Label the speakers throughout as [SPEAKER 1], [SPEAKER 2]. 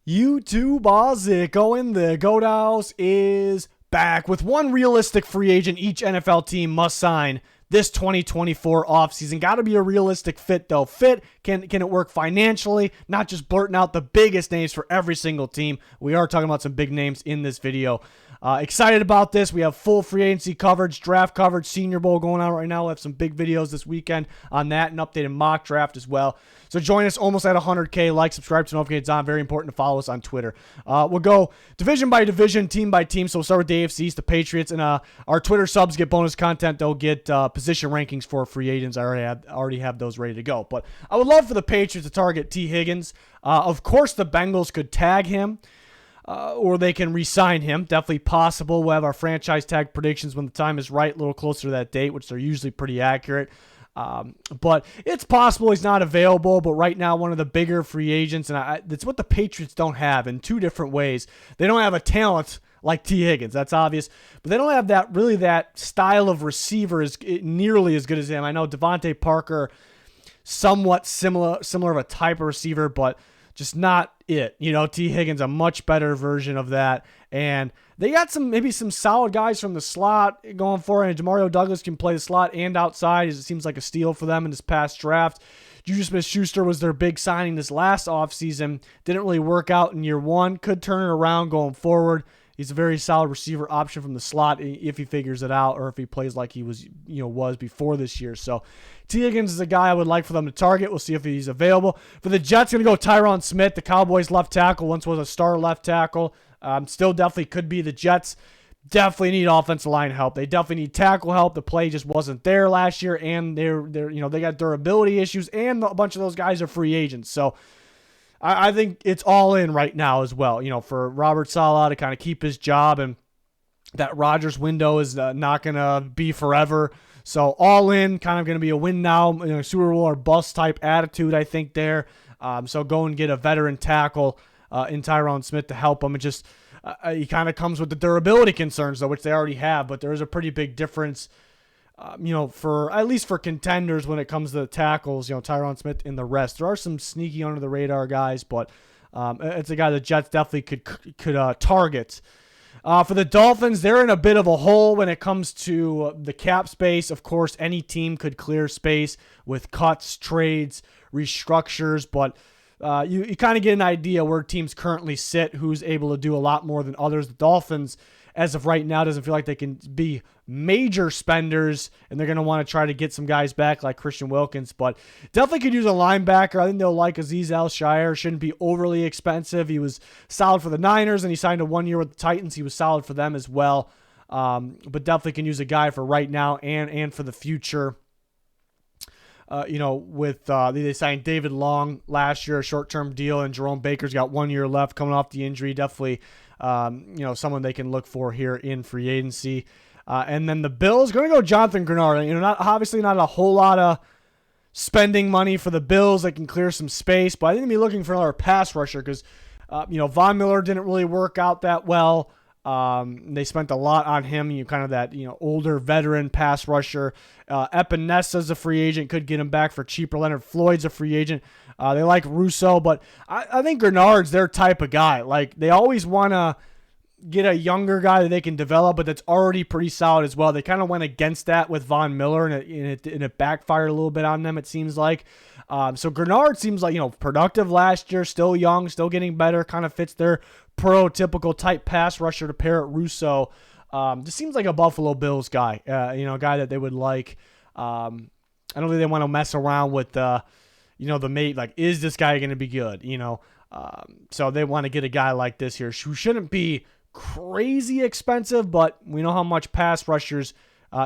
[SPEAKER 1] YouTube Ozzico in the Goat House is back with one realistic free agent each NFL team must sign this 2024 offseason. Got to be a realistic fit, though. Can it work financially? Not just blurting out the biggest names for every single team. We are talking about some big names in this video. Excited about this. We have full free agency coverage, draft coverage, Senior Bowl going on right now. We'll have some big videos this weekend on that and updated mock draft as well. So join us almost at 100K. Like, subscribe to notifications on. Very important to follow us on Twitter. We'll go division by division, team by team. So we'll start with the AFC East, the Patriots. And our Twitter subs get bonus content. They'll get position rankings for free agents. I already have those ready to go. But I would love for the Patriots to target T. Higgins. Of course, the Bengals could tag him. Or they can re-sign him. Definitely possible. We'll have our franchise tag predictions when the time is right, a little closer to that date, which they're usually pretty accurate. But it's possible he's not available. But right now, one of the bigger free agents, and it's what the Patriots don't have in two different ways. They don't have a talent like T. Higgins. That's obvious. But they don't have that style of receiver nearly as good as him. I know Devontae Parker, somewhat similar of a type of receiver, but just not it. T. Higgins, a much better version of that. And they got maybe some solid guys from the slot going forward. And Demario Douglas can play the slot and outside. It seems like a steal for them in this past draft. Juju Smith-Schuster was their big signing this last offseason. Didn't really work out in year one. Could turn it around going forward. He's a very solid receiver option from the slot if he figures it out or if he plays like he was before this year. So T. Higgins is a guy I would like for them to target. We'll see if he's available. For the Jets, going to go Tyron Smith, the Cowboys left tackle. Once was a star left tackle. Still definitely could be. The Jets definitely need offensive line help. They definitely need tackle help. The play just wasn't there last year, and they got durability issues, and a bunch of those guys are free agents. So I think it's all in right now as well, for Robert Saleh to kind of keep his job, and that Rodgers window is not going to be forever. So all in, kind of going to be a win now, Super Bowl or bust type attitude, I think there. So go and get a veteran tackle in Tyron Smith to help him. It just he kind of comes with the durability concerns, though, which they already have, but there is a pretty big difference. For at least for contenders when it comes to the tackles, Tyron Smith and the rest. There are some sneaky under the radar guys, but it's a guy the Jets definitely could target. For the Dolphins, they're in a bit of a hole when it comes to the cap space. Of course, any team could clear space with cuts, trades, restructures, but you kind of get an idea where teams currently sit, who's able to do a lot more than others. The Dolphins, as of right now, doesn't feel like they can be major spenders, and they're going to want to try to get some guys back like Christian Wilkins, but definitely could use a linebacker. I think they'll like Azeez Al-Shaair. Shouldn't be overly expensive. He was solid for the Niners, and he signed a 1 year with the Titans. He was solid for them as well, but definitely can use a guy for right now and for the future. They signed David Long last year, a short-term deal, and Jerome Baker's got 1 year left coming off the injury. Definitely someone they can look for here in free agency. And then the Bills going to go Jonathan Grenard. Obviously not a whole lot of spending money for the Bills. They can clear some space, but I think they'll be looking for another pass rusher because, Von Miller didn't really work out that well. They spent a lot on him, kind of that, older veteran pass rusher. Epenesa's a free agent, could get him back for cheaper. Leonard Floyd's a free agent. They like Russo, but I think Grenard's their type of guy. Like, they always want to get a younger guy that they can develop, but that's already pretty solid as well. They kind of went against that with Von Miller, and it backfired a little bit on them, it seems like. So Grenard seems like, productive last year, still young, still getting better, kind of fits their prototypical type pass rusher to pair at Russo. Just seems like a Buffalo Bills guy, a guy that they would like. I don't think they want to mess around with the mate, like, is this guy going to be good, so they want to get a guy like this here who shouldn't be crazy expensive, but we know how much pass rushers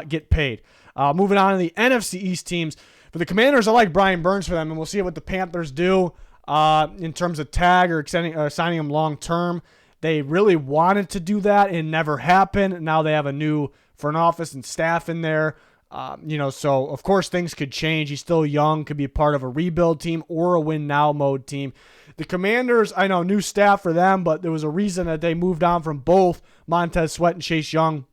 [SPEAKER 1] get paid. Moving on to the NFC East teams. For the Commanders, I like Brian Burns for them, and we'll see what the Panthers do in terms of tag or signing him long term. They really wanted to do that. It never happened. Now they have a new front office and staff in there. So of course things could change. He's still young, could be part of a rebuild team or a win now mode team. The Commanders, I know, new staff for them, but there was a reason that they moved on from both Montez Sweat and Chase Young.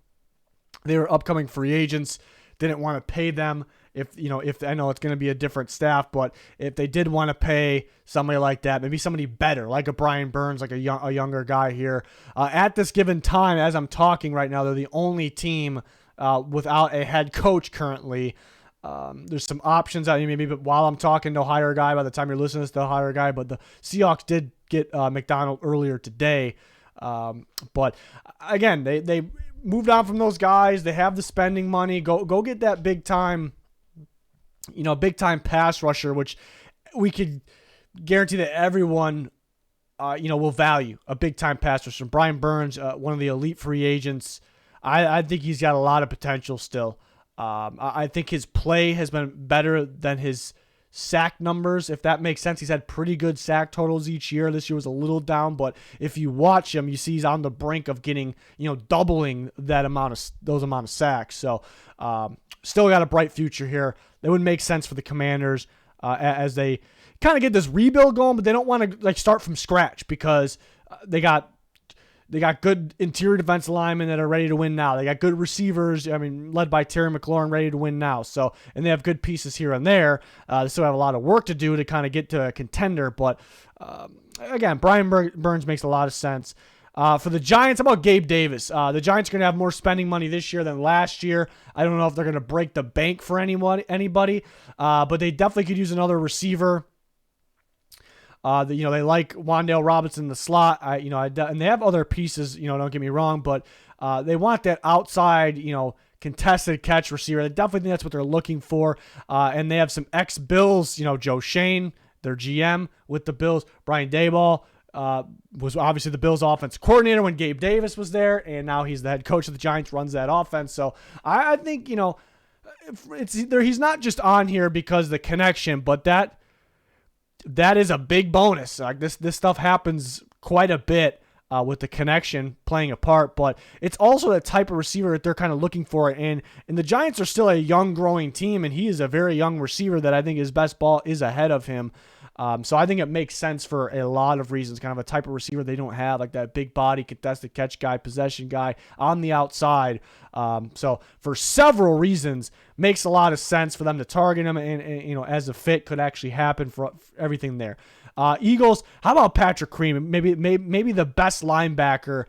[SPEAKER 1] They were upcoming free agents, didn't want to pay them if I know it's going to be a different staff, but if they did want to pay somebody like that, maybe somebody better, like a Brian Burns, like a younger guy here. At this given time, as I'm talking right now, they're the only team without a head coach currently. There's some options out here, maybe, but while I'm talking, they'll hire a guy. By the time you're listening to this, they'll hire a guy. But the Seahawks did get McDonald earlier today. But again, they moved on from those guys. They have the spending money. Go get that big time pass rusher, which we could guarantee that everyone, will value a big time pass rusher. Brian Burns, one of the elite free agents. I think he's got a lot of potential still. I think his play has been better than his sack numbers, if that makes sense. He's had pretty good sack totals each year. This year was a little down, but if you watch him, you see he's on the brink of getting, doubling those amount of sacks. So still got a bright future here. That would make sense for the Commanders as they kind of get this rebuild going, but they don't want to start from scratch because they got good interior defensive linemen that are ready to win now. They got good receivers, led by Terry McLaurin, ready to win now. So, and they have good pieces here and there. They still have a lot of work to do to kind of get to a contender. But, again, Brian Burns makes a lot of sense. For the Giants, how about Gabe Davis? The Giants are going to have more spending money this year than last year. I don't know if they're going to break the bank for anybody, but they definitely could use another receiver. They like Wan'Dale Robinson in the slot. And they have other pieces. Don't get me wrong, but they want that outside, contested catch receiver. I definitely think that's what they're looking for. And they have some ex-Bills. Joe Shane, their GM with the Bills. Brian Daboll was obviously the Bills' offense coordinator when Gabe Davis was there, and now he's the head coach of the Giants. Runs that offense. So I think he's not just on here because of the connection, but that is a big bonus. This stuff happens quite a bit with the connection playing a part, but it's also the type of receiver that they're kind of looking for. And the Giants are still a young, growing team, and he is a very young receiver that I think his best ball is ahead of him. So I think it makes sense for a lot of reasons, kind of a type of receiver they don't have, like that big body, contested catch guy, possession guy on the outside. So for several reasons, makes a lot of sense for them to target him, and as a fit could actually happen for everything there. Eagles, how about Patrick Queen? Maybe the best linebacker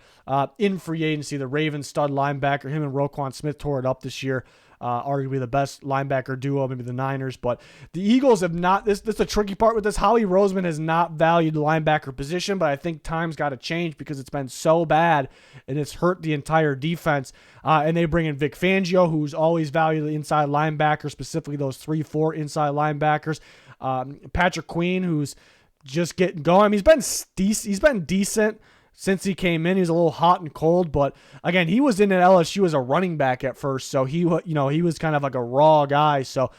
[SPEAKER 1] in free agency, the Ravens stud linebacker. Him and Roquan Smith tore it up this year. Arguably the best linebacker duo, maybe the Niners, but the Eagles have not. This is the tricky part with this. Howie Roseman has not valued the linebacker position, but I think time's got to change because it's been so bad and it's hurt the entire defense. And they bring in Vic Fangio, who's always valued the inside linebacker, specifically those 3-4 inside linebackers. Patrick Queen, who's just getting going. He's been decent since he came in. He was a little hot and cold, but again, he was in at LSU as a running back at first, so he was kind of like a raw guy. So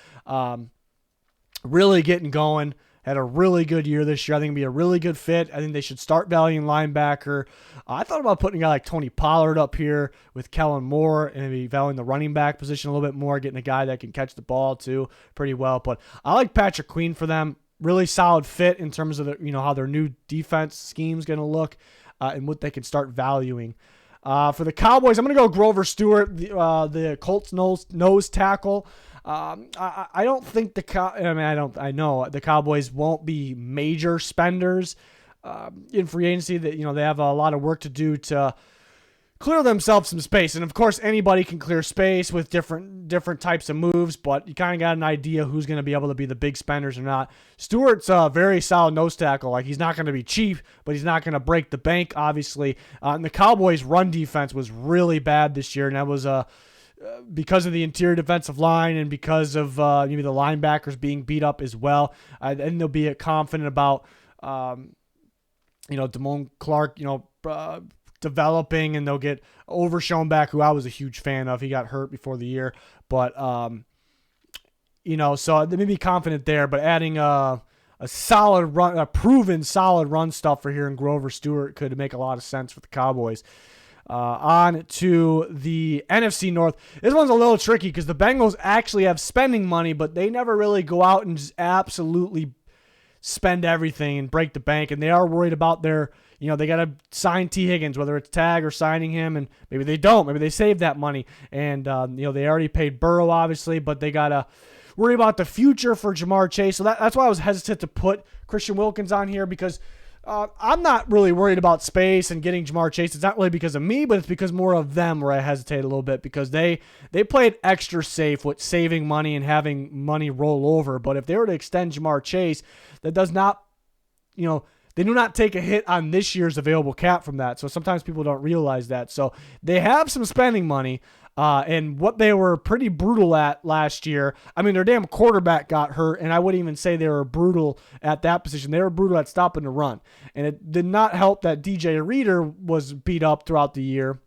[SPEAKER 1] really getting going. Had a really good year this year. I think it'll be a really good fit. I think they should start valuing linebacker. I thought about putting a guy like Tony Pollard up here with Kellen Moore and maybe valuing the running back position a little bit more, getting a guy that can catch the ball too pretty well. But I like Patrick Queen for them. Really solid fit in terms of how their new defense scheme is going to look. And what they can start valuing. For the Cowboys, I'm going to go Grover Stewart, the Colts nose tackle. I don't think I know the Cowboys won't be major spenders in free agency. That they have a lot of work to do to clear themselves some space, and of course anybody can clear space with different types of moves, but you kind of got an idea who's going to be able to be the big spenders or not. Stewart's a very solid nose tackle. Like, he's not going to be cheap, but he's not going to break the bank, obviously. And the Cowboys' run defense was really bad this year, and that was because of the interior defensive line and because of maybe the linebackers being beat up as well. And they'll be confident about Damone Clark, developing, and they'll get Overshown back, who I was a huge fan of. He got hurt before the year, but so they may be confident there. But adding a solid run, a proven solid run stuffer here in Grover Stewart could make a lot of sense for the Cowboys. On to the NFC North. This one's a little tricky because the Bengals actually have spending money, but they never really go out and just absolutely spend everything and break the bank. And they are worried about their, they got to sign T. Higgins, whether it's tag or signing him, and maybe they don't. Maybe they save that money. And, they already paid Burrow, obviously, but they got to worry about the future for Jamar Chase. So that's why I was hesitant to put Christian Wilkins on here, because I'm not really worried about space and getting Jamar Chase. It's not really because of me, but it's because more of them where I hesitate a little bit, because they played extra safe with saving money and having money roll over. But if they were to extend Jamar Chase, that does not, they do not take a hit on this year's available cap from that. So sometimes people don't realize that. So they have some spending money. And what they were pretty brutal at last year, I mean, their damn quarterback got hurt, and I wouldn't even say they were brutal at that position. They were brutal at stopping the run. And it did not help that DJ Reader was beat up throughout the year.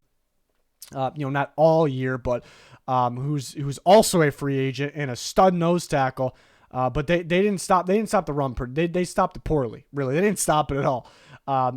[SPEAKER 1] Not all year, but who's also a free agent and a stud nose tackle. But they didn't stop the run. They stopped it poorly, really. They didn't stop it at all.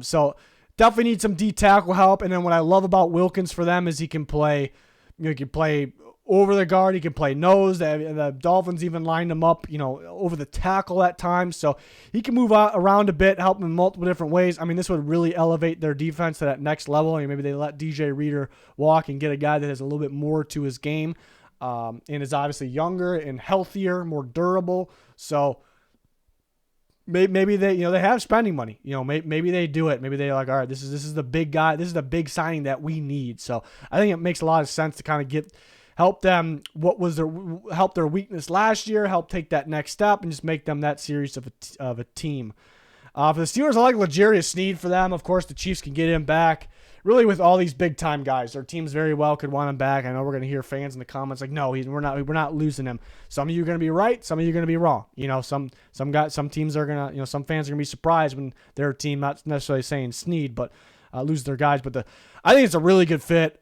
[SPEAKER 1] So definitely need some D tackle help. And then what I love about Wilkins for them is he can play. He can play over the guard. He can play nose. The Dolphins even lined him up, over the tackle at times. So he can move around a bit, help them in multiple different ways. I mean, this would really elevate their defense to that next level. I mean, maybe they let DJ Reader walk and get a guy that has a little bit more to his game, and is obviously younger and healthier, more durable. So maybe they have spending money. Maybe they do it. Maybe they're like, all right, this is the big guy. This is the big signing that we need. So I think it makes a lot of sense to kind of help them. Help their weakness last year, help take that next step, and just make them that serious of a team. For the Steelers, I like L'Jarius Sneed for them. Of course, the Chiefs can get him back. Really, with all these big time guys, their teams very well could want him back. I know we're going to hear fans in the comments like, no, we're not losing him. Some of you are going to be right, some of you are going to be wrong. Some teams are going to, some fans are going to be surprised when their team, not necessarily saying Sneed, but lose their guys. But I think it's a really good fit,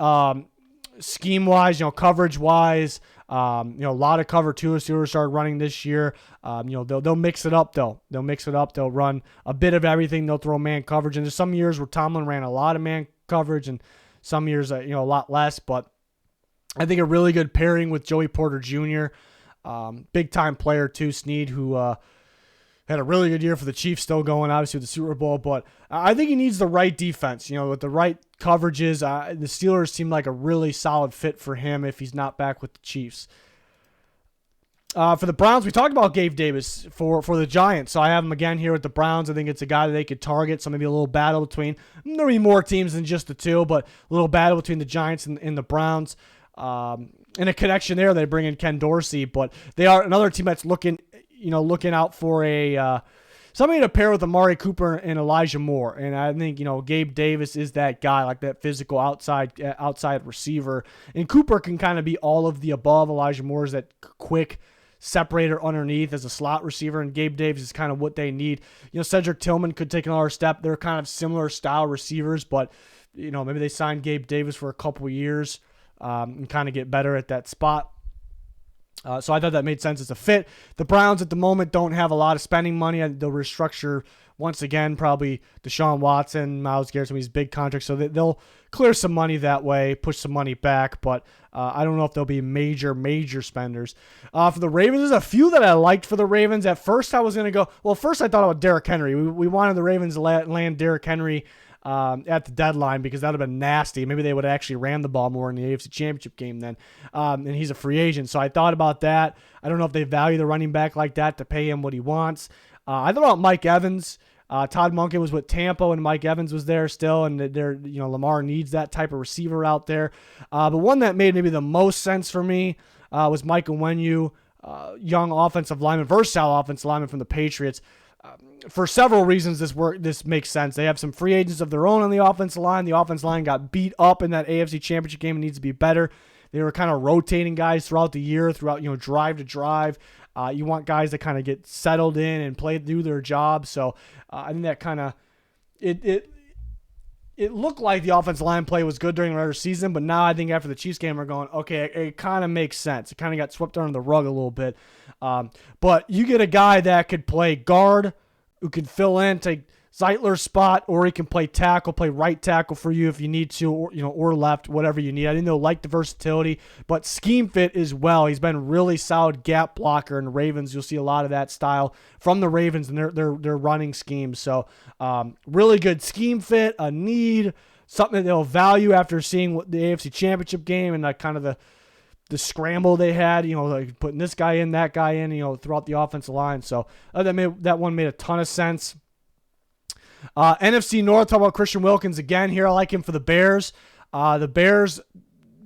[SPEAKER 1] scheme wise, coverage wise. A lot of cover two Steelers started running this year. They'll mix it up though. They'll run a bit of everything. They'll throw man coverage. And there's some years where Tomlin ran a lot of man coverage, and some years a lot less. But I think a really good pairing with Joey Porter Jr., big time player too. Sneed, who had a really good year for the Chiefs, still going obviously with the Super Bowl. But I think he needs the right defense. With the right coverages, the Steelers seem like a really solid fit for him if he's not back with the Chiefs. For the Browns, we talked about Gabe Davis for the Giants. So I have him again here with the Browns. I think it's a guy that they could target. So maybe a little battle between, there'll be more teams than just the two, but a little battle between the Giants and the Browns. And a connection there. They bring in Ken Dorsey, but they are another team that's looking out for somebody to pair with Amari Cooper and Elijah Moore. And I think, Gabe Davis is that guy, like that physical outside receiver. And Cooper can kind of be all of the above. Elijah Moore is that quick separator underneath as a slot receiver, and Gabe Davis is kind of what they need. Cedric Tillman could take another step. They're kind of similar style receivers, but maybe they sign Gabe Davis for a couple of years and kind of get better at that spot. So I thought that made sense as a fit. The Browns at the moment don't have a lot of spending money. They'll restructure once again, probably Deshaun Watson, Myles Garrett, some of these big contracts. So they'll clear some money that way, push some money back. But I don't know if they'll be major spenders. For the Ravens, there's a few that I liked for the Ravens. At first I was going to go, first I thought about Derrick Henry. We wanted the Ravens to land Derrick Henry at the deadline, because that would have been nasty. Maybe they would have actually ran the ball more in the AFC Championship game then. And he's a free agent. So I thought about that. I don't know if they value the running back like that to pay him what he wants. I thought about Mike Evans. Todd Monken was with Tampa and Mike Evans was there still, and Lamar needs that type of receiver out there. But one that made maybe the most sense for me was Michael Onwenu, young offensive lineman, versatile offensive lineman from the Patriots. For several reasons, this makes sense. They have some free agents of their own on the offensive line. The offensive line got beat up in that AFC Championship game and needs to be better. They were kind of rotating guys throughout the year, drive to drive. You want guys that kind of get settled in and do their job. So I think that kind of it looked like the offensive line play was good during the regular season, but now I think after the Chiefs game, we're going, okay, it kind of makes sense. It kind of got swept under the rug a little bit. But you get a guy that could play guard, who can fill in, take Zeitler's spot, or he can play tackle, play right tackle for you if you need to, or left, whatever you need. I didn't like the versatility, but scheme fit as well. He's been a really solid gap blocker in the Ravens. You'll see a lot of that style from the Ravens and their running schemes. So really good scheme fit, a need, something that they'll value after seeing what the AFC Championship game and kind of the scramble they had, like putting this guy in, that guy in, throughout the offensive line. So that one made a ton of sense. NFC North, talk about Christian Wilkins again here. I like him for the Bears. The Bears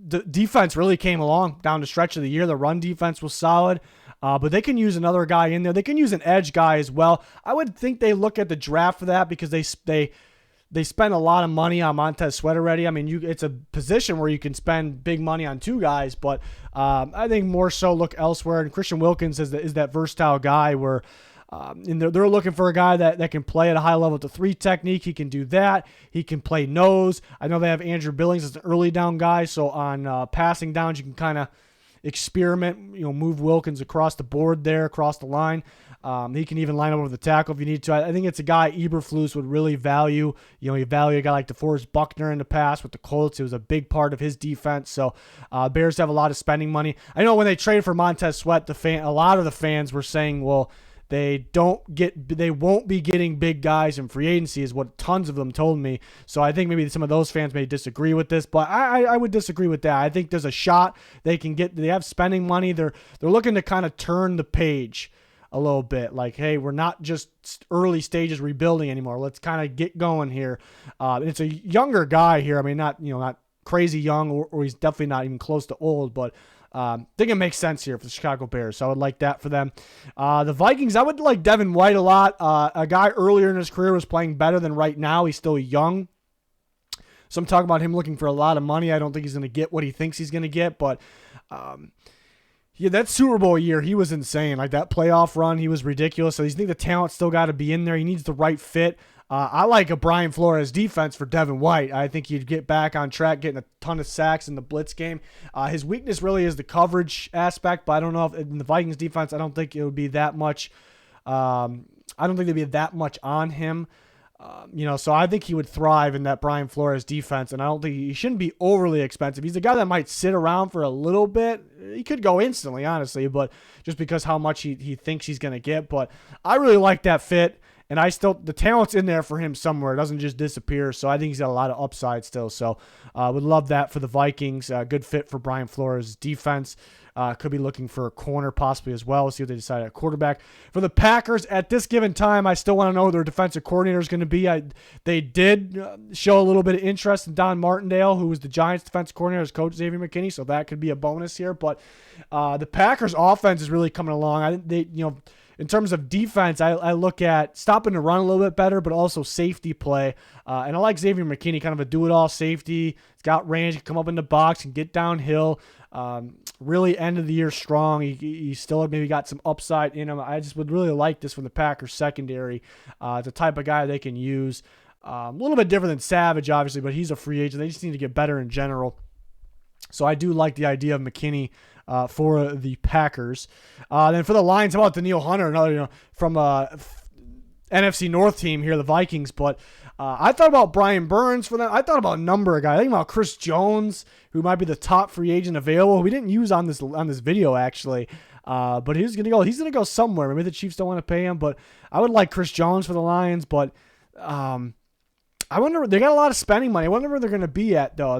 [SPEAKER 1] defense really came along down the stretch of the year. The run defense was solid, but they can use another guy in there. They can use an edge guy as well. I would think they look at the draft for that because they spend a lot of money on Montez Sweat already. I mean, it's a position where you can spend big money on two guys, but I think more so look elsewhere. And Christian Wilkins is that versatile guy where and they're looking for a guy that can play at a high level with the 3 technique. He can do that. He can play nose. I know they have Andrew Billings as an early down guy, so on passing downs you can kind of experiment, move Wilkins across the board there, across the line. He can even line up over the tackle if you need to. I think it's a guy Eberflus would really value. He value a guy like DeForest Buckner in the past with the Colts. It was a big part of his defense. So Bears have a lot of spending money. I know when they traded for Montez Sweat, a lot of the fans were saying, well, they won't be getting big guys in free agency is what tons of them told me. So I think maybe some of those fans may disagree with this, but I would disagree with that. I think there's a shot they can get. They have spending money. They're looking to kind of turn the page a little bit. Like, hey, we're not just early stages rebuilding anymore. Let's kind of get going here. It's a younger guy here. I mean, not crazy young, or he's definitely not even close to old, but I think it makes sense here for the Chicago Bears, so I would like that for them. The Vikings, I would like Devin White a lot. A guy earlier in his career was playing better than right now. He's still young. Some talk about him looking for a lot of money. I don't think he's going to get what he thinks he's going to get, but that Super Bowl year, he was insane. Like that playoff run, he was ridiculous. So you think the talent still got to be in there. He needs the right fit. I like a Brian Flores defense for Devin White. I think he'd get back on track, getting a ton of sacks in the blitz game. His weakness really is the coverage aspect, but I don't know if in the Vikings defense, I don't think it would be that much. I don't think there'd be that much on him. So I think he would thrive in that Brian Flores defense, and I don't think he shouldn't be overly expensive. He's a guy that might sit around for a little bit. He could go instantly, honestly, but just because how much he thinks he's going to get. But I really like that fit. And the talent's in there for him somewhere. It doesn't just disappear. So I think he's got a lot of upside still. So would love that for the Vikings. Good fit for Brian Flores' defense. Could be looking for a corner possibly as well. We'll see what they decide at quarterback. For the Packers, at this given time, I still want to know who their defensive coordinator is going to be. They did show a little bit of interest in Don Martindale, who was the Giants' defensive coordinator as coach Xavier McKinney. So that could be a bonus here. But the Packers' offense is really coming along. I think in terms of defense, I look at stopping the run a little bit better, but also safety play. And I like Xavier McKinney, kind of a do-it-all safety. He's got range, he can come up in the box and get downhill. Really end of the year strong. He still maybe got some upside in him. I just would really like this from the Packers secondary. It's a type of guy they can use. A little bit different than Savage, obviously, but he's a free agent. They just need to get better in general. So I do like the idea of McKinney for the Packers. Then for the Lions, how about Danielle Hunter, another from NFC North team here, the Vikings. But I thought about Brian Burns for them. I thought about a number of guys. I think about Chris Jones, who might be the top free agent available, who we didn't use on this video actually. But he's gonna go somewhere. Maybe the Chiefs don't want to pay him, but I would like Chris Jones for the Lions. But I wonder, they got a lot of spending money. I wonder where they're gonna be at though.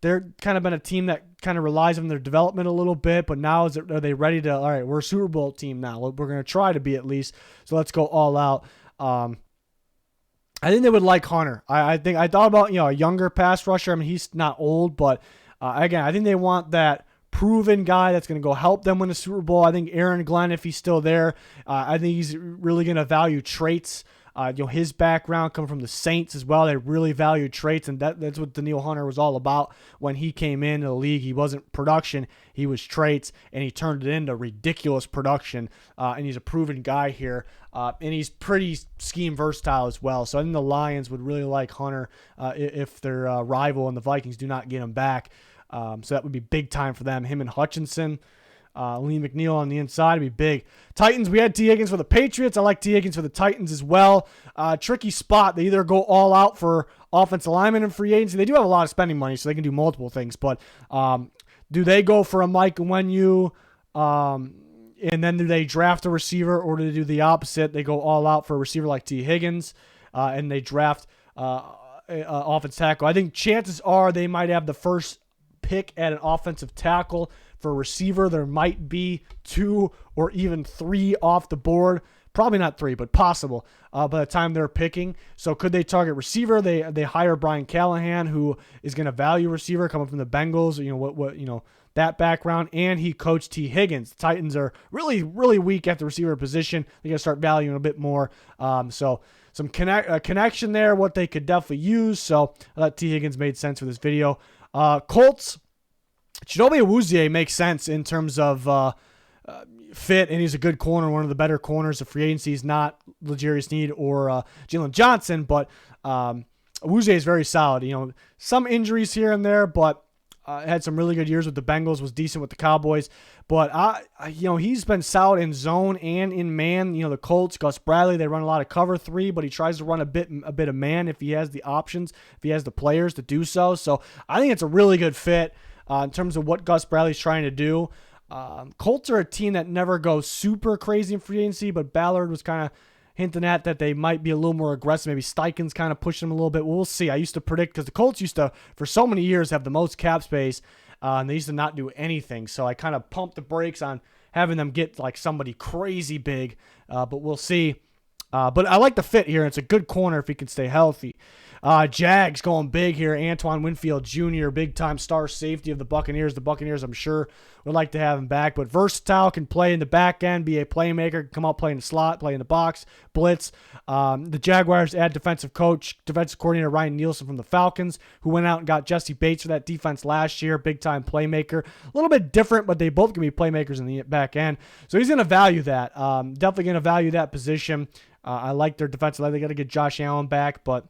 [SPEAKER 1] They're kind of been a team that kind of relies on their development a little bit, but now are they ready to, all right, we're a Super Bowl team now. We're going to try to be at least, so let's go all out. I think they would like Hunter. I thought about, a younger pass rusher. I mean, he's not old, but again, I think they want that proven guy that's going to go help them win the Super Bowl. I think Aaron Glenn, if he's still there, I think he's really going to value traits. His background coming from the Saints as well. They really valued traits, and that's what Danielle Hunter was all about when he came into the league. He wasn't production, he was traits, and he turned it into ridiculous production. And he's a proven guy here, and he's pretty scheme versatile as well. So I think the Lions would really like Hunter if their rival and the Vikings do not get him back. So that would be big time for them. Him and Hutchinson. Lee McNeil on the inside would be big. Titans, we had T. Higgins for the Patriots. I like T. Higgins for the Titans as well. Tricky spot. They either go all out for offensive linemen and free agency. They do have a lot of spending money, so they can do multiple things. But do they go for a Mike Onwenu, and then do they draft a receiver, or do they do the opposite? They go all out for a receiver like T. Higgins, and they draft offensive tackle. I think chances are they might have the first pick at an offensive tackle. For a receiver, there might be 2 or even 3 off the board. Probably not 3, but possible by the time they're picking. So could they target receiver? They hire Brian Callahan, who is going to value receiver coming from the Bengals. That background, and he coached T. Higgins. The Titans are really, really weak at the receiver position. They got to start valuing a bit more. So some connection there, what they could definitely use. So I thought T. Higgins made sense for this video. Colts, Chidobe Awuzie makes sense in terms of fit, and he's a good corner, one of the better corners of free agency. He's not L'Jarius Sneed or Jalen Johnson, but Awuzie is very solid. Some injuries here and there, but had some really good years with the Bengals, was decent with the Cowboys. But, he's been solid in zone and in man. The Colts, Gus Bradley, they run a lot of cover 3, but he tries to run a bit of man if he has the options, if he has the players to do so. So I think it's a really good fit in terms of what Gus Bradley's trying to do. Colts are a team that never goes super crazy in free agency, but Ballard was kind of hinting at that they might be a little more aggressive. Maybe Steichen's kind of pushing them a little bit. We'll see. I used to predict, because the Colts used to, for so many years, have the most cap space, and they used to not do anything. So I kind of pumped the brakes on having them get like somebody crazy big, but we'll see. But I like the fit here. It's a good corner if he can stay healthy. Jags going big here. Antoine Winfield Jr., big-time star safety of the Buccaneers. The Buccaneers, I'm sure, would like to have him back. But versatile, can play in the back end, be a playmaker, can come out, play in the slot, play in the box, blitz. The Jaguars add defensive coordinator Ryan Nielsen from the Falcons, who went out and got Jesse Bates for that defense last year. Big-time playmaker. A little bit different, but they both can be playmakers in the back end. So he's going to value that. Definitely going to value that position. I like their defensive line. They got to get Josh Allen back, but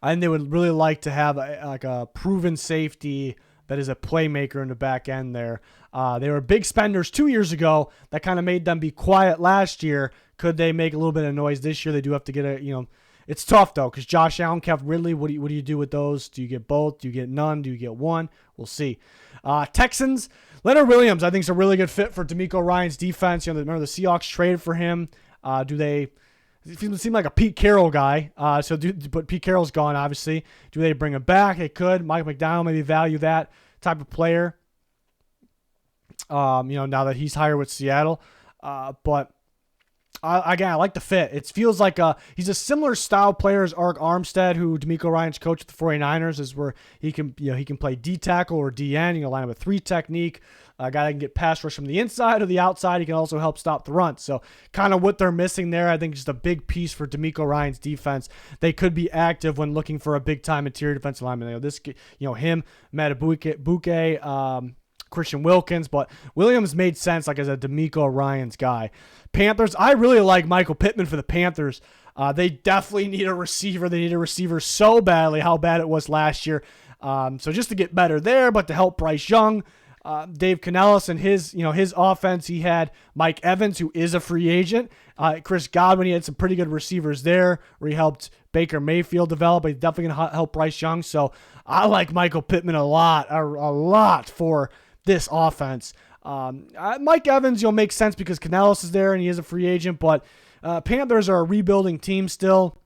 [SPEAKER 1] I think they would really like to have a proven safety that is a playmaker in the back end there. They were big spenders 2 years ago. That kind of made them be quiet last year. Could they make a little bit of noise this year? They do have to get it's tough, though, because Josh Allen, Kev Ridley, what do you do with those? Do you get both? Do you get none? Do you get one? We'll see. Texans, Leonard Williams, I think, is a really good fit for DeMeco Ryans' defense. Remember the Seahawks traded for him. He seemed like a Pete Carroll guy, but Pete Carroll's gone, obviously. Do they bring him back? They could. Mike McDonald maybe value that type of player, now that he's hired with Seattle. But I like the fit. It feels like he's a similar style player as Arik Armstead, who DeMeco Ryans coached with the 49ers, is where he can play D tackle or DN. Line up a 3 technique. A guy that can get pass rush from the inside or the outside. He can also help stop the run. So kind of what they're missing there, I think, just a big piece for DeMeco Ryans' defense. They could be active when looking for a big-time interior defensive lineman. Him, Madubuike, Christian Wilkins, but Williams made sense as a DeMeco Ryans guy. Panthers, I really like Michael Pittman for the Panthers. They definitely need a receiver. They need a receiver so badly, how bad it was last year. So just to get better there, but to help Bryce Young, Dave Canellis and his offense, he had Mike Evans, who is a free agent. Chris Godwin, he had some pretty good receivers there where he helped Baker Mayfield develop. He's definitely going to help Bryce Young. So I like Michael Pittman a lot for this offense. Mike Evans, make sense because Canellis is there and he is a free agent, but Panthers are a rebuilding team still.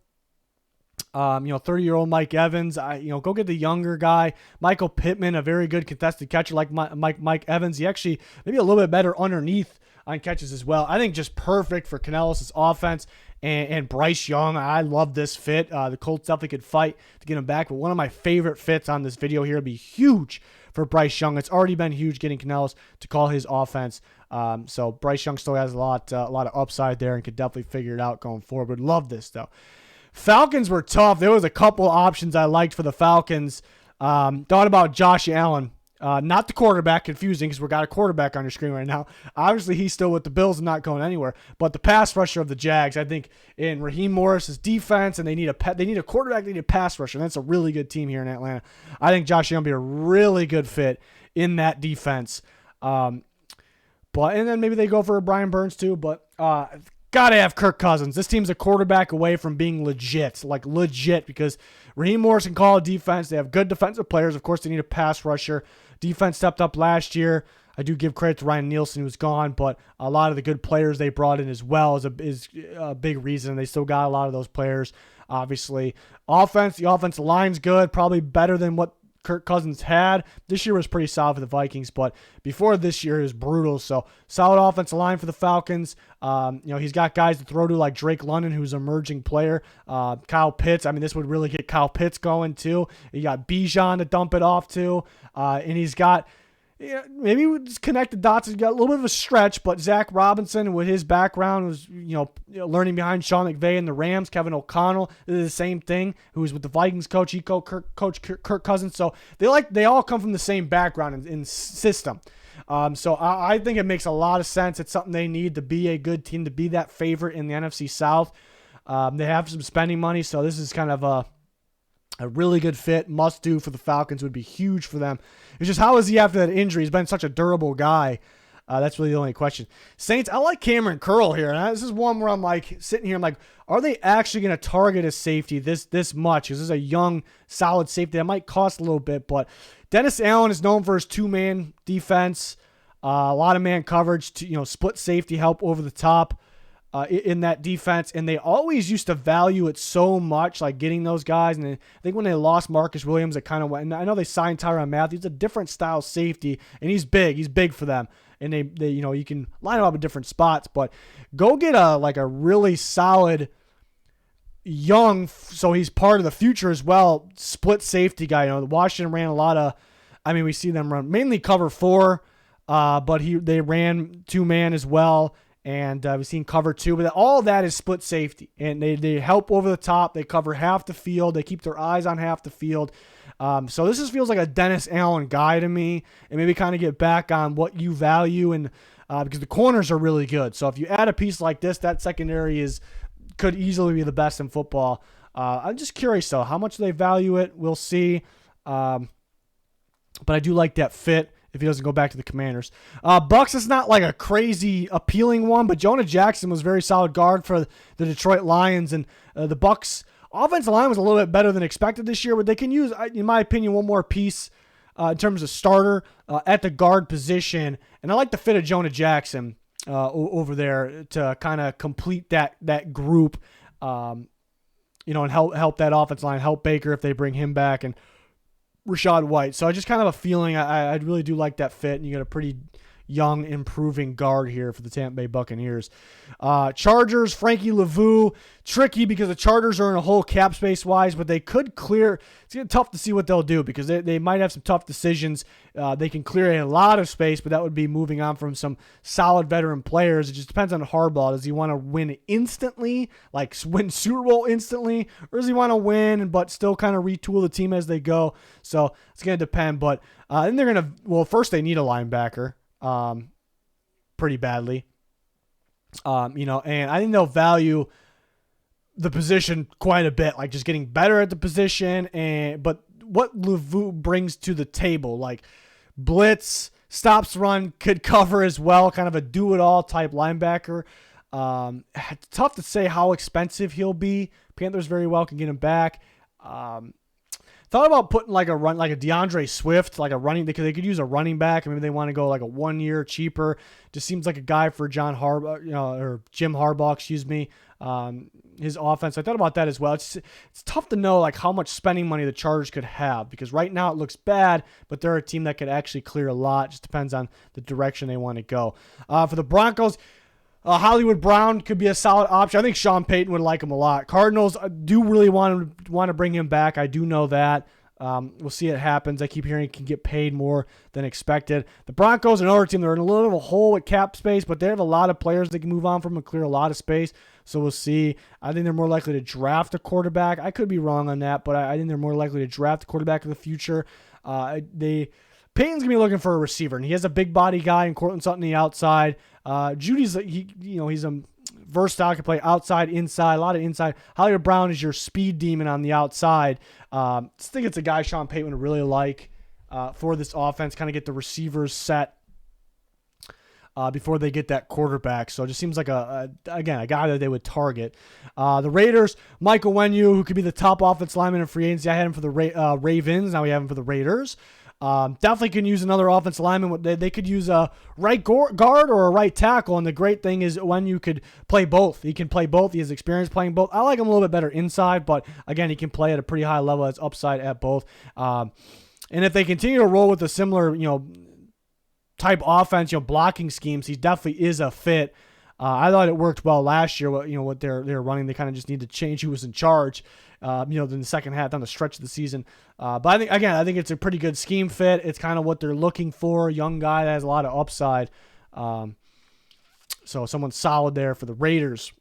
[SPEAKER 1] 30-year-old Mike Evans, go get the younger guy. Michael Pittman, a very good contested catcher like Mike Evans. He actually maybe a little bit better underneath on catches as well. I think just perfect for Canellis' offense and Bryce Young. I love this fit. The Colts definitely could fight to get him back, but one of my favorite fits on this video here would be huge for Bryce Young. It's already been huge getting Canellis to call his offense. So Bryce Young still has a lot of upside there and could definitely figure it out going forward. Would love this, though. Falcons were tough. There was a couple options I liked for the Falcons. Thought about Josh Allen. Not the quarterback, confusing because we got a quarterback on your screen right now. Obviously, he's still with the Bills and not going anywhere. But the pass rusher of the Jags, I think, in Raheem Morris's defense, and they need a quarterback, they need a pass rusher. And that's a really good team here in Atlanta. I think Josh Allen will be a really good fit in that defense. And then maybe they go for Brian Burns too. But gotta have Kirk Cousins. This team's a quarterback away from being legit, because Raheem Morris can call a defense. They have good defensive players. Of course, they need a pass rusher. Defense stepped up last year. I do give credit to Ryan Nielsen, who's gone, but a lot of the good players they brought in as well is a big reason. They still got a lot of those players, obviously. The offensive line's good, probably better than what Kirk Cousins had. This year was pretty solid for the Vikings, but before this year, it was brutal. So solid offensive line for the Falcons. He's got guys to throw to like Drake London, who's an emerging player. Kyle Pitts. I mean, this would really get Kyle Pitts going too. You got Bijan to dump it off to, and he's got. Yeah, maybe we just connect the dots. He's got a little bit of a stretch, but Zach Robinson, with his background, was learning behind Sean McVay and the Rams. Kevin O'Connell is the same thing, who was with the Vikings coach. He coached Kirk Cousins, so they all come from the same background in system. So I think it makes a lot of sense. It's something they need to be a good team, to be that favorite in the NFC South. They have some spending money, so this is kind of a really good fit, must do for the Falcons, would be huge for them. It's just, how is he after that injury? He's been such a durable guy. That's really the only question. Saints, I like Cameron Curl here. And this is one where I'm like sitting here, I'm like, are they actually going to target a safety this much? Because this is a young, solid safety that might cost a little bit. But Dennis Allen is known for his two-man defense, a lot of man coverage, split safety help over the top. In that defense, and they always used to value it so much, like getting those guys. And I think when they lost Marcus Williams, it kind of went. And I know they signed Tyrann Mathieu. He's a different style safety, and he's big. He's big for them. And they you can line him up in different spots, but go get a really solid young, so he's part of the future as well, split safety guy. Washington ran a lot of. I mean, we see them run mainly cover 4, but they ran 2-man as well. And we've seen cover 2, but all that is split safety. And they help over the top. They cover half the field. They keep their eyes on half the field. So this just feels like a Dennis Allen guy to me. And maybe kind of get back on what you value, and because the corners are really good. So if you add a piece like this, that secondary could easily be the best in football. I'm just curious, though, how much they value it. We'll see. But I do like that fit if he doesn't go back to the Commanders. Bucks is not like a crazy appealing one, but Jonah Jackson was a very solid guard for the Detroit Lions, and the Bucks offensive line was a little bit better than expected this year, but they can use, in my opinion, one more piece in terms of starter at the guard position, and I like the fit of Jonah Jackson over there to kind of complete that group, and help that offensive line, help Baker if they bring him back, and Rachaad White. So I just kind of have a feeling I really do like that fit, and you got a pretty young, improving guard here for the Tampa Bay Buccaneers. Chargers, Frankie Lavue, tricky because the Chargers are in a hole cap space wise, but they could clear. It's gonna be tough to see what they'll do because they might have some tough decisions. They can clear a lot of space, but that would be moving on from some solid veteran players. It just depends on Harbaugh. Does he want to win instantly, like win Super Bowl instantly, or does he want to win but still kind of retool the team as they go? So it's gonna depend. But then they're gonna first they need a linebacker. Pretty badly, and I think they'll value the position quite a bit, like just getting better at the position. But what Lavue brings to the table, like blitz, stops run, could cover as well, kind of a do-it-all type linebacker. It's tough to say how expensive he'll be. Panthers very well can get him back. Thought about putting like a DeAndre Swift, like a running, because they could use a running back. Maybe they want to go like a 1 year cheaper. Just seems like a guy for Jim Harbaugh, excuse me. His offense. I thought about that as well. It's tough to know like how much spending money the Chargers could have, because right now it looks bad, but they're a team that could actually clear a lot. Just depends on the direction they want to go. For the Broncos, Hollywood Brown could be a solid option. I think Sean Payton would like him a lot. Cardinals do really want to bring him back. I do know that. We'll see it happens. I keep hearing he can get paid more than expected. The Broncos, another team, they're in a little bit of a hole with cap space, but they have a lot of players they can move on from and clear a lot of space. So we'll see. I think they're more likely to draft a quarterback. I could be wrong on that, but I think they're more likely to draft a quarterback in the future. Payton's going to be looking for a receiver, and he has a big body guy in Courtland Sutton on the outside. Judy's, he's a versatile, can play outside, inside, a lot of inside. Hollywood Brown is your speed demon on the outside. I think it's a guy Sean Payton would really like for this offense, kind of get the receivers set before they get that quarterback. So it just seems like, a guy that they would target. The Raiders, Michael Wenyu, who could be the top offensive lineman in free agency. I had him for the Ravens. Now we have him for the Raiders. Definitely can use another offensive lineman. They could use a right guard or a right tackle, and the great thing is when you could play both. He can play both. He has experience playing both. I like him a little bit better inside, but again, he can play at a pretty high level. Has upside at both. And if they continue to roll with a similar, type offense, blocking schemes, he definitely is a fit. I thought it worked well last year. What they're running, they kind of just need to change who was in charge. In the second half, down the stretch of the season. But I think it's a pretty good scheme fit. It's kind of what they're looking for. A young guy that has a lot of upside. So someone solid there for the Raiders.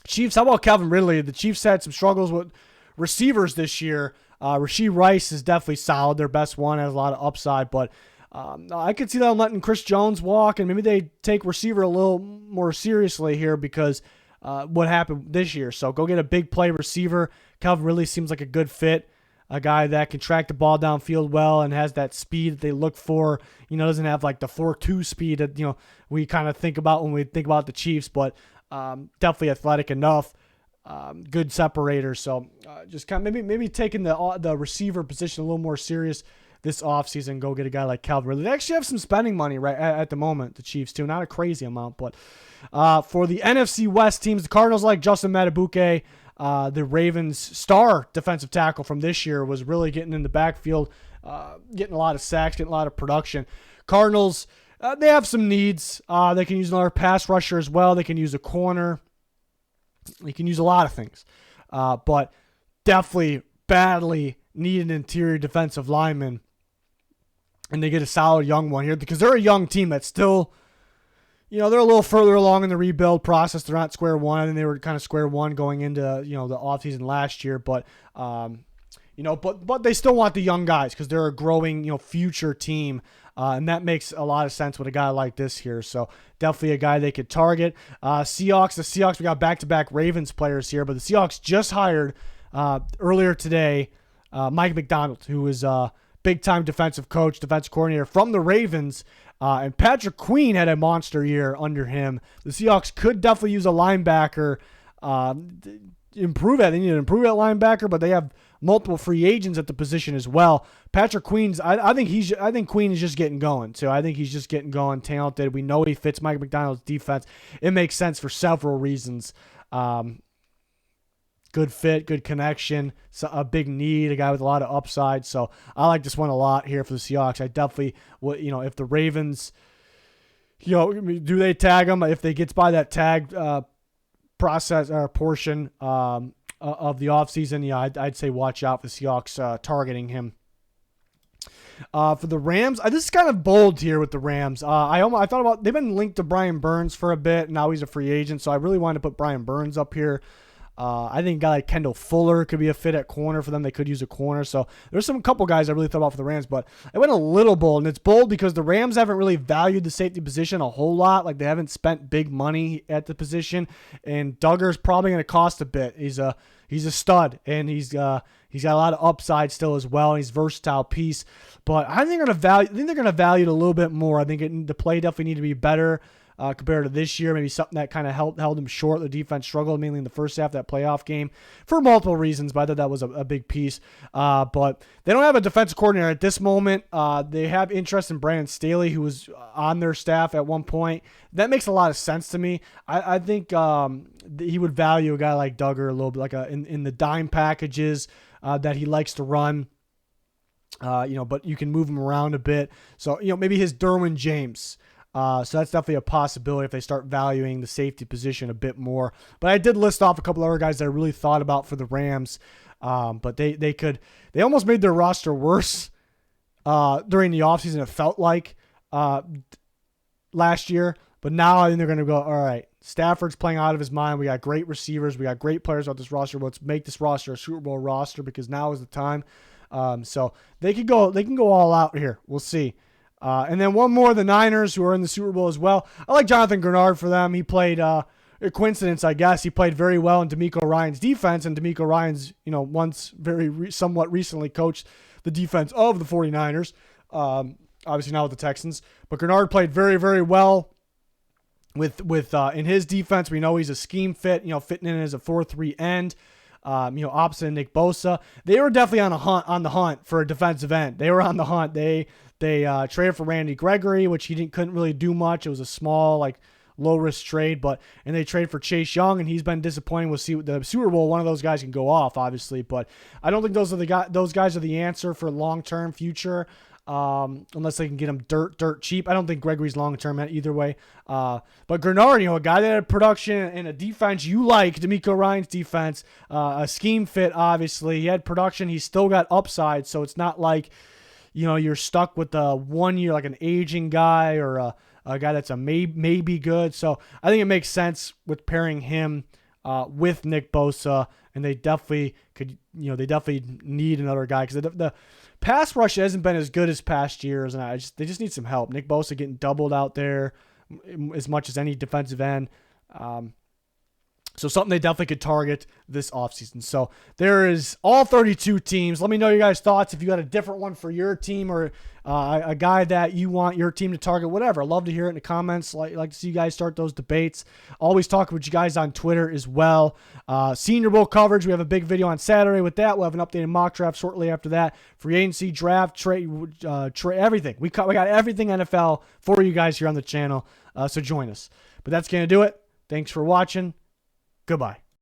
[SPEAKER 1] Chiefs, how about Calvin Ridley? The Chiefs had some struggles with receivers this year. Rashee Rice is definitely solid. Their best one, has a lot of upside, but I could see them letting Chris Jones walk, and maybe they take receiver a little more seriously here because what happened this year. So go get a big play receiver. Calvin Ridley seems like a good fit, a guy that can track the ball downfield well and has that speed that they look for. Doesn't have like the 4.2 speed that we kind of think about when we think about the Chiefs, but definitely athletic enough. Good separator. So just kind of maybe taking the receiver position a little more serious this offseason. Go get a guy like Calvin Ridley. They actually have some spending money right at the moment, the Chiefs too. Not a crazy amount, but for the NFC West teams, the Cardinals like Justin Matabuke. The Ravens' star defensive tackle from this year was really getting in the backfield, getting a lot of sacks, getting a lot of production. Cardinals, they have some needs. They can use another pass rusher as well. They can use a corner. They can use a lot of things. But definitely badly need an interior defensive lineman. And they get a solid young one here because they're a young team that's still, they're a little further along in the rebuild process. They're not square one. I think they were kind of square one going into, the offseason last year. But, but they still want the young guys because they're a growing, future team. And that makes a lot of sense with a guy like this here. So definitely a guy they could target. Seahawks, we got back-to-back Ravens players here, but the Seahawks just hired earlier today Mike McDonald, who is big-time defensive coach, defensive coordinator from the Ravens. And Patrick Queen had a monster year under him. The Seahawks could definitely use a linebacker. Improve it. They need to improve that linebacker, but they have multiple free agents at the position as well. Patrick Queen's, I think Queen is just getting going. So I think he's just getting going, talented. We know he fits Mike McDonald's defense. It makes sense for several reasons. Good fit, good connection, so a big need, a guy with a lot of upside. So I like this one a lot here for the Seahawks. I definitely would, if the Ravens, do they tag him? If they gets by that tag process or portion of the offseason, I'd say watch out for the Seahawks targeting him. For the Rams, this is kind of bold here with the Rams. I thought about, they've been linked to Brian Burns for a bit. Now he's a free agent, so I really wanted to put Brian Burns up here. I think a guy like Kendall Fuller could be a fit at corner for them. They could use a corner. So there's a couple guys I really thought about for the Rams, but I went a little bold, and it's bold because the Rams haven't really valued the safety position a whole lot. Like they haven't spent big money at the position, and Duggar's probably going to cost a bit. He's a stud, and he's got a lot of upside still as well, and he's a versatile piece. But I think they're going to value it a little bit more. I think the play definitely need to be better. Compared to this year, maybe something that kind of held them short. The defense struggled mainly in the first half of that playoff game for multiple reasons, but I thought that was a big piece. But they don't have a defensive coordinator at this moment. They have interest in Brandon Staley, who was on their staff at one point. That makes a lot of sense to me. I think he would value a guy like Duggar a little bit, like in the dime packages that he likes to run. But you can move him around a bit. So, maybe his Derwin James. So that's definitely a possibility if they start valuing the safety position a bit more. But I did list off a couple other guys that I really thought about for the Rams. But they almost made their roster worse during the offseason, it felt like last year. But now I think they're going to go, all right, Stafford's playing out of his mind. We got great receivers. We got great players on this roster. Let's make this roster a Super Bowl roster because now is the time. So they can go all out here. We'll see. And then one more, the Niners, who are in the Super Bowl as well. I like Jonathan Grenard for them. He played, a coincidence, I guess. He played very well in DeMeco Ryans' defense, and DeMeco Ryans, once somewhat recently coached the defense of the 49ers. Obviously now with the Texans. But Grenard played very, very well with in his defense. We know he's a scheme fit, fitting in as a 4-3 end. Opposite Nick Bosa. They were definitely on the hunt for a defensive end. They were on the hunt. They traded for Randy Gregory, which couldn't really do much. It was a small, low risk trade, and they trade for Chase Young, and he's been disappointing. We'll see the Super Bowl. One of those guys can go off, obviously, but I don't think those guys are the answer for long-term future. Unless they can get him dirt cheap. I don't think Gregory's long-term either way. But Grenard, a guy that had production and a defense you like, D'Amico Ryan's defense, a scheme fit, obviously. He had production. He's still got upside, so it's not like, you're stuck with a 1 year, like an aging guy or a guy that's a maybe good. So I think it makes sense with pairing him with Nick Bosa, and they definitely could, they definitely need another guy because the pass rush hasn't been as good as past years, and they just need some help. Nick Bosa getting doubled out there as much as any defensive end. So something they definitely could target this offseason. So there is all 32 teams. Let me know your guys' thoughts. If you got a different one for your team or a guy that you want your team to target, whatever. I'd love to hear it in the comments. Like to see you guys start those debates. Always talking with you guys on Twitter as well. Senior Bowl coverage. We have a big video on Saturday with that. We'll have an updated mock draft shortly after that. Free agency, draft, trade, everything. We got everything NFL for you guys here on the channel. So join us. But that's going to do it. Thanks for watching. Goodbye.